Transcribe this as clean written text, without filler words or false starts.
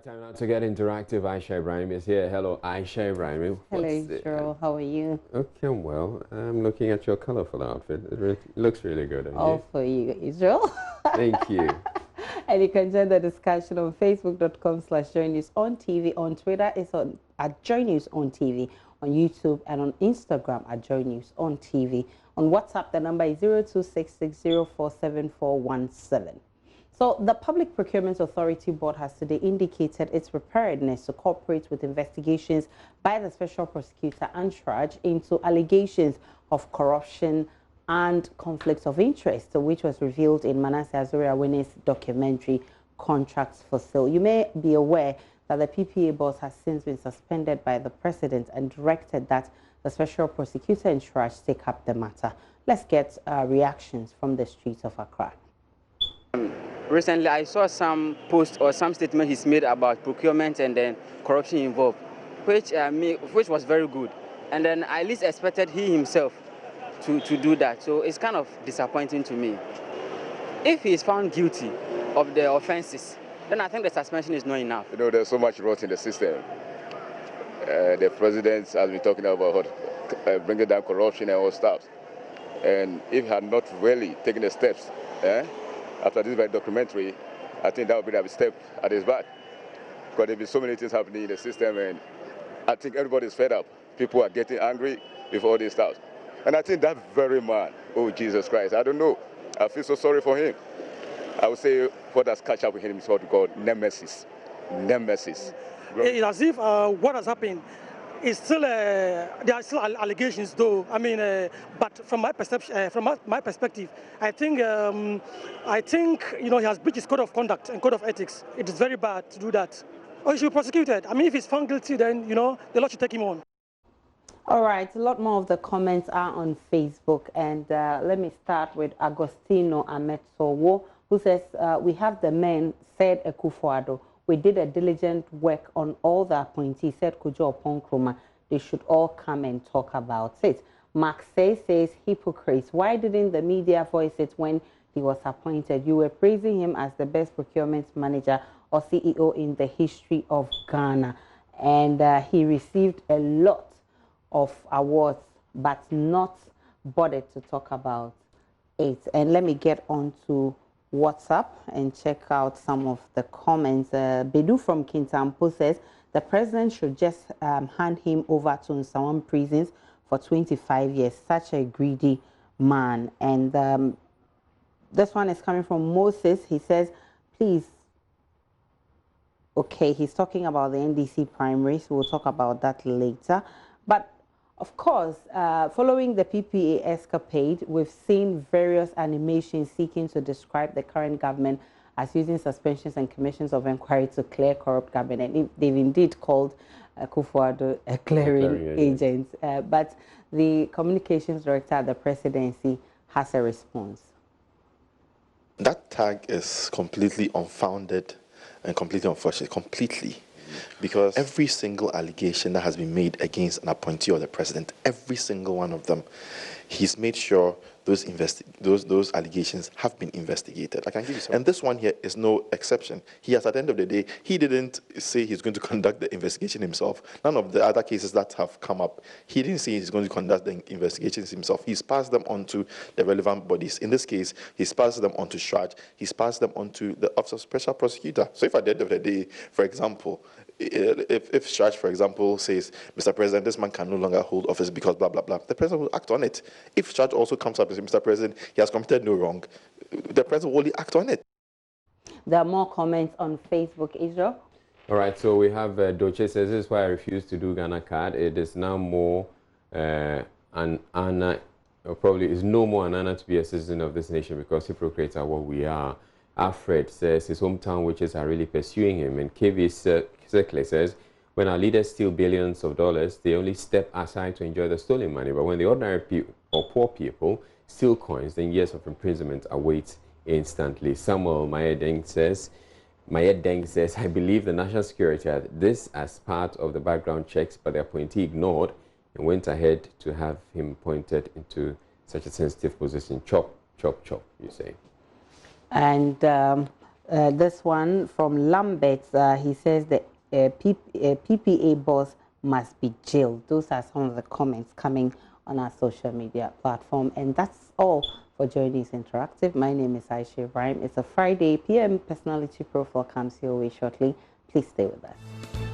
Time now to get interactive. Aisha Ibrahim is here. Hello, Aisha Ibrahim. Hello, Israel. How are you? Okay, I'm well. I'm looking at your colorful outfit. It looks really good on All you. for you, Israel. Thank you. And you can join the discussion on facebook.com/joynews on TV. On Twitter, it's on at Joy News on TV. On YouTube and on Instagram at Joy News on TV. On WhatsApp, the number is 0266047417. So the Public Procurement Authority Board has today indicated its preparedness to cooperate with investigations by the Special Prosecutor Antraj into allegations of corruption and conflicts of interest, which was revealed in Manasseh Azuri-Awene's documentary, Contracts for Sale. You may be aware that the PPA boss has since been suspended by the President and directed that the Special Prosecutor Antraj take up the matter. Let's get reactions from the streets of Accra. Recently, I saw some post or some statement he's made about procurement and then corruption involved, which was very good. And then I least expected he himself to do that. So it's kind of disappointing to me. If he is found guilty of the offenses, then I think the suspension is not enough. You know, there's so much rot in the system. The president has been talking about bringing down corruption and all stuff. And if he had not really taken the steps, after this very documentary, I think that would be a step at his back. Because there's been so many things happening in the system, and I think everybody's fed up. People are getting angry with all this stuff. And I think that very man, oh Jesus Christ, I don't know. I feel so sorry for him. I would say what has catch up with him is what we call nemesis. Nemesis. It's as if what has happened is still there are still allegations, though. I mean, but from my perception, my perspective, I think he has breached his code of conduct and code of ethics. It is very bad to do that. Or he should be prosecuted. I mean, if he's found guilty, then the law should take him on. All right, a lot more of the comments are on Facebook, and let me start with Agostino Ametsowo, who says, we have the men, said Akufo-Addo. We did a diligent work on all the appointees, said Kojo Oppong-Nkrumah. They should all come and talk about it. Maxey says, hypocrites. Why didn't the media voice it when he was appointed? You were praising him as the best procurement manager or CEO in the history of Ghana. And he received a lot of awards, but not bothered to talk about it. And let me get on to WhatsApp and check out some of the comments. Bedu from Kintampo says the president should just hand him over to Nsawam prisons for 25 years. Such a greedy man. And this one is coming from Moses. He says, please. Okay, he's talking about the NDC primaries. We'll talk about that later. But of course, following the PPA escapade, we've seen various animations seeking to describe the current government as using suspensions and commissions of inquiry to clear corrupt government. And they've indeed called Akufo-Addo a clearing agent. But the communications director at the presidency has a response. That tag is completely unfounded and completely unfortunate. Completely. Because every single allegation that has been made against an appointee of the president, every single one of them, he's made sure those allegations have been investigated. I can give you some. And this one here is no exception. He has, at the end of the day, he didn't say he's going to conduct the investigation himself. None of the other cases that have come up, he didn't say he's going to conduct the investigations himself. He's passed them on to the relevant bodies. In this case, he's passed them on to SHRAJ. He's passed them on to the Office of Special Prosecutor. So if at the end of the day, for example, if SHRAJ, for example, says, Mr. President, this man can no longer hold office because blah, blah, blah, the president will act on it. If SHRAJ also comes up and says, Mr. President, he has committed no wrong, the president will only act on it. There are more comments on Facebook, Israel. All right, so we have Doche says, this is why I refuse to do Ghana card. It is now more an honor, or probably is no more an honor to be a citizen of this nation because hypocrites are what we are. Alfred says his hometown witches are really pursuing him. And KV Circle says, when our leaders steal billions of dollars, they only step aside to enjoy the stolen money. But when the ordinary people or poor people steal coins, then years of imprisonment await instantly. Samuel Mayedeng says, I believe the national security had this as part of the background checks, but the appointee ignored and went ahead to have him appointed into such a sensitive position. Chop, chop, chop, you say. And This one from Lambert, he says the PPA boss must be jailed. Those are some of the comments coming on our social media platform. And that's all for Journeys Interactive. My name is Aisha Ibrahim. It's a Friday. PM Personality Profile comes your way shortly. Please stay with us.